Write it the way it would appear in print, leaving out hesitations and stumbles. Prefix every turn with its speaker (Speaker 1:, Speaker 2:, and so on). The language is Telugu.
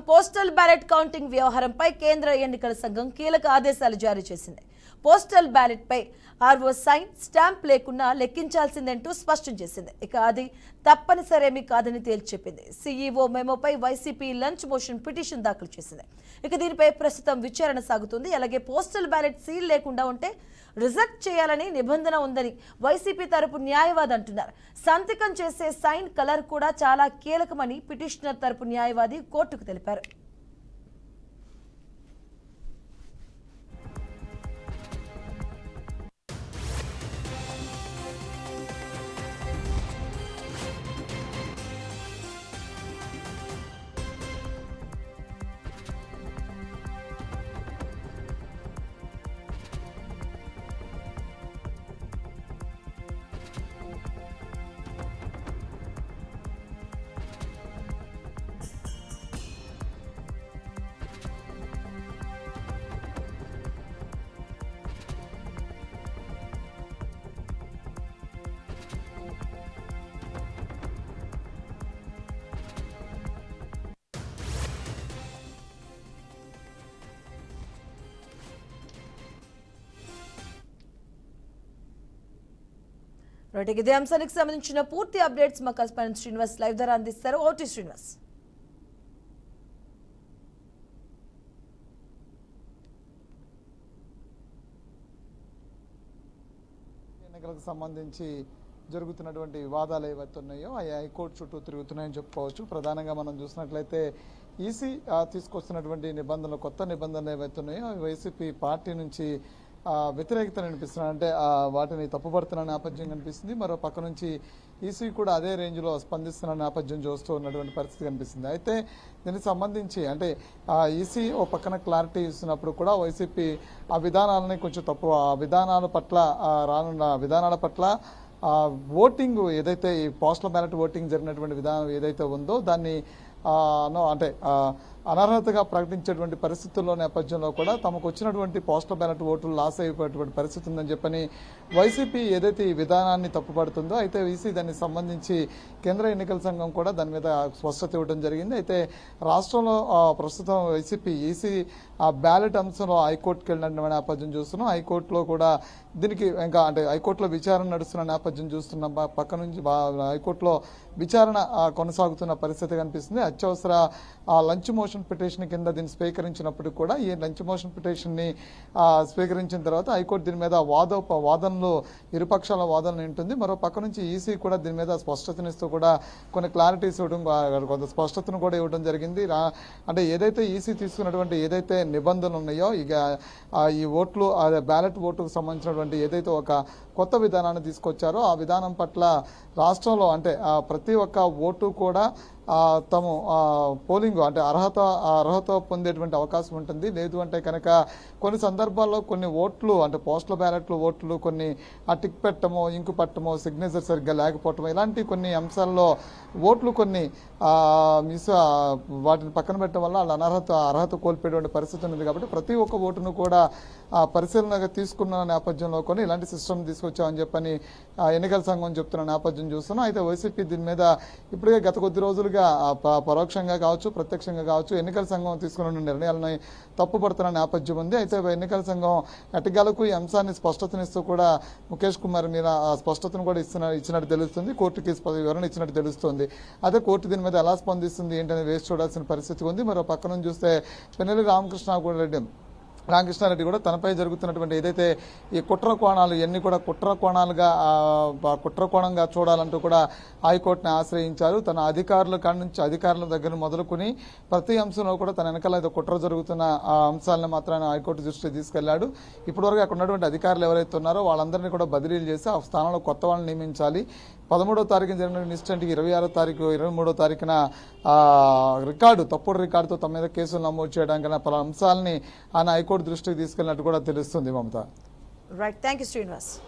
Speaker 1: పోస్టల్ బ్యాలెట్ కౌంటింగ్ వ్యవహారంపై కేంద్ర ఎన్నికల సంఘం కీలక ఆదేశాలు జారీ చేసింది. పోస్టల్ బ్యాలెట్ పై ఆర్ఓ సైన్ స్టాంప్ లేకుండా లెక్కించాల్సిందంటూ స్పష్టం చేసింది. ఇక అది తప్పనిసరేమీ కాదని తేల్చి చెప్పింది. సీఈఓ మెమోపై వైసీపీ లంచ్ మోషన్ పిటిషన్ దాఖలు చేసింది. ఇక దీనిపై ప్రస్తుతం విచారణ సాగుతుంది. అలాగే పోస్టల్ బ్యాలెట్ సీల్ లేకుండా ఉంటే రిజెక్ట్ చేయాలని నిబంధన ఉందని వైసీపీ తరపు న్యాయవాది అంటున్నారు. సంతకం చేసే సైన్ కలర్ కూడా చాలా కీలకమని పిటిషనర్ తరపు న్యాయవాది కోర్టుకు తెలిపారు. ఇదే అంశానికి సంబంధించిన పూర్తి అప్డేట్స్ మా కరెస్పాండెంట్ శ్రీనివాస్ లైవ్ ద్వారా అందిస్తారు. ఓటీ శ్రీనివాస్.
Speaker 2: ఎన్నికలకు సంబంధించి జరుగుతున్నటువంటి వివాదాలు ఏవైతే ఉన్నాయో అవి హైకోర్టు చుట్టూ తిరుగుతున్నాయని చెప్పుకోవచ్చు. ప్రధానంగా మనం చూసినట్లయితే ఈసీ తీసుకొస్తున్నటువంటి నిబంధనలు, కొత్త నిబంధనలు ఏవైతే ఉన్నాయో అవి వైసీపీ పార్టీ నుంచి వ్యతిరేకత కనిపిస్తున్నాయి. అంటే వాటిని తప్పుపడుతున్న నేపథ్యం కనిపిస్తుంది. మరో పక్క నుంచి ఈసీ కూడా అదే రేంజ్లో స్పందిస్తున్న నేపథ్యం చూస్తూ ఉన్నటువంటి పరిస్థితి కనిపిస్తుంది. అయితే దీనికి సంబంధించి అంటే ఈసీ ఓ పక్కన క్లారిటీ ఇస్తున్నప్పుడు కూడా వైసీపీ ఆ విధానాలని కొంచెం తప్పు, ఆ విధానాల పట్ల రానున్న విధానాల పట్ల ఓటింగ్ ఏదైతే ఈ పోస్టల్ బ్యాలెట్ ఓటింగ్ జరిగినటువంటి విధానం ఏదైతే ఉందో దాన్ని అంటే అనర్హతగా ప్రకటించేటువంటి పరిస్థితుల్లో నేపథ్యంలో కూడా తమకు వచ్చినటువంటి పోస్టల్ బ్యాలెట్ ఓట్లు లాస్ అయిపోయేటువంటి పరిస్థితి ఉందని చెప్పని వైసీపీ ఏదైతే ఈ విధానాన్ని తప్పుపడుతుందో అయితే ఈసీ దానికి సంబంధించి కేంద్ర ఎన్నికల సంఘం కూడా దాని మీద స్పష్టత ఇవ్వడం జరిగింది. అయితే రాష్ట్రంలో ప్రస్తుతం వైసీపీ ఈసీ ఆ బ్యాలెట్ అంశంలో హైకోర్టుకి వెళ్ళిన నేపథ్యం చూస్తున్నాం. హైకోర్టులో కూడా దీనికి ఇంకా అంటే హైకోర్టులో విచారణ నడుస్తున్న నేపథ్యం చూస్తున్నాం. పక్క నుంచి హైకోర్టులో విచారణ కొనసాగుతున్న పరిస్థితి కనిపిస్తుంది. అత్యవసర లంచ్ మోషన్ పిటిషన్ కింద దీన్ని స్వీకరించినప్పుడు కూడా ఈ లంచ్ మోషన్ పిటిషన్ ని స్వీకరించిన తర్వాత హైకోర్టు దీని మీద వాదనలు ఇరుపక్షాల వాదనలు ఉంటుంది. మరో పక్క నుంచి ఈసీ కూడా దీని మీద స్పష్టతనిస్తూ కూడా కొన్ని క్లారిటీస్ ఇవ్వడం, కొంత స్పష్టతను కూడా ఇవ్వడం జరిగింది. అంటే ఏదైతే ఈసీ తీసుకున్నటువంటి ఏదైతే నిబంధనలు ఉన్నాయో ఇక ఈ ఓట్లు బ్యాలెట్ ఓటుకు సంబంధించినటువంటి ఏదైతే ఒక కొత్త విధానాన్ని తీసుకొచ్చారో ఆ విధానం పట్ల రాష్ట్రంలో అంటే ప్రతి ఒక్క ఓటు కూడా తము పోలింగ్ అంటే అర్హత పొందేటువంటి అవకాశం ఉంటుంది. లేదు అంటే కనుక కొన్ని సందర్భాల్లో కొన్ని ఓట్లు అంటే పోస్టల్ బ్యాలెట్లు ఓట్లు కొన్ని టిక్ పెట్టమో, ఇంకు పట్టమో, సిగ్నేచర్ సరిగ్గా లేకపోవటమో ఇలాంటి కొన్ని అంశాల్లో ఓట్లు కొన్ని వాటిని పక్కన పెట్టడం వల్ల వాళ్ళ అర్హత కోల్పోయేటువంటి పరిస్థితి ఉంది. కాబట్టి ప్రతి ఒక్క ఓటును కూడా పరిశీలనగా తీసుకున్న నేపథ్యంలో కొన్ని ఇలాంటి సిస్టమ్ తీసుకొచ్చామని చెప్పని ఎన్నికల సంఘం చెప్తున్న నేపథ్యం చూస్తున్నాం. అయితే వైసీపీ దీని మీద ఇప్పటికే గత కొద్ది రోజులుగా పరోక్షంగా కావచ్చు, ప్రత్యక్షంగా కావచ్చు ఎన్నికల సంఘం తీసుకున్న నిర్ణయాలను తప్పుపడుతున్న నేపథ్యం ఉంది. అయితే ఎన్నికల సంఘం ఎట్టగాలకు ఈ అంశాన్ని స్పష్టతనిస్తూ కూడా ముఖేష్ కుమార్ మీద స్పష్టతను కూడా ఇచ్చినట్టు తెలుస్తుంది. కోర్టుకి వివరణ ఇచ్చినట్టు తెలుస్తుంది. అదే కోర్టు దీని మీద ఎలా స్పందిస్తుంది ఏంటనే వేసి చూడాల్సిన పరిస్థితి ఉంది. మరో పక్క నుంచి చూస్తే పెన్నెల్లి రామకృష్ణారెడ్డి కూడా తనపై జరుగుతున్నటువంటి ఏదైతే ఈ కుట్ర కోణాలు ఇవన్నీ కూడా కుట్ర కోణంగా చూడాలంటూ కూడా హైకోర్టుని ఆశ్రయించారు. తన అధికారుల దగ్గర మొదలుకొని ప్రతి అంశంలో కూడా తన వెనకాల కుట్ర జరుగుతున్న అంశాలను మాత్రాన్ని హైకోర్టు దృష్టికి తీసుకెళ్లాడు. ఇప్పటివరకు అక్కడ ఉన్నటువంటి అధికారులు ఎవరైతే ఉన్నారో వాళ్ళందరినీ కూడా బదిలీలు చేసి ఆ స్థానంలో కొత్త వాళ్ళని నియమించాలి. 13వ తారీఖున జరిగిన ఇన్సిడెంట్ 26వ తారీఖు 23వ తారీఖున తప్పుడు రికార్డుతో తమ మీద కేసులు నమోదు చేయడానికి పలు అంశాలని ఆయన హైకోర్టు దృష్టికి తీసుకెళ్లినట్టు కూడా తెలుస్తుంది. మమత.
Speaker 1: Right, thank you Srinivas.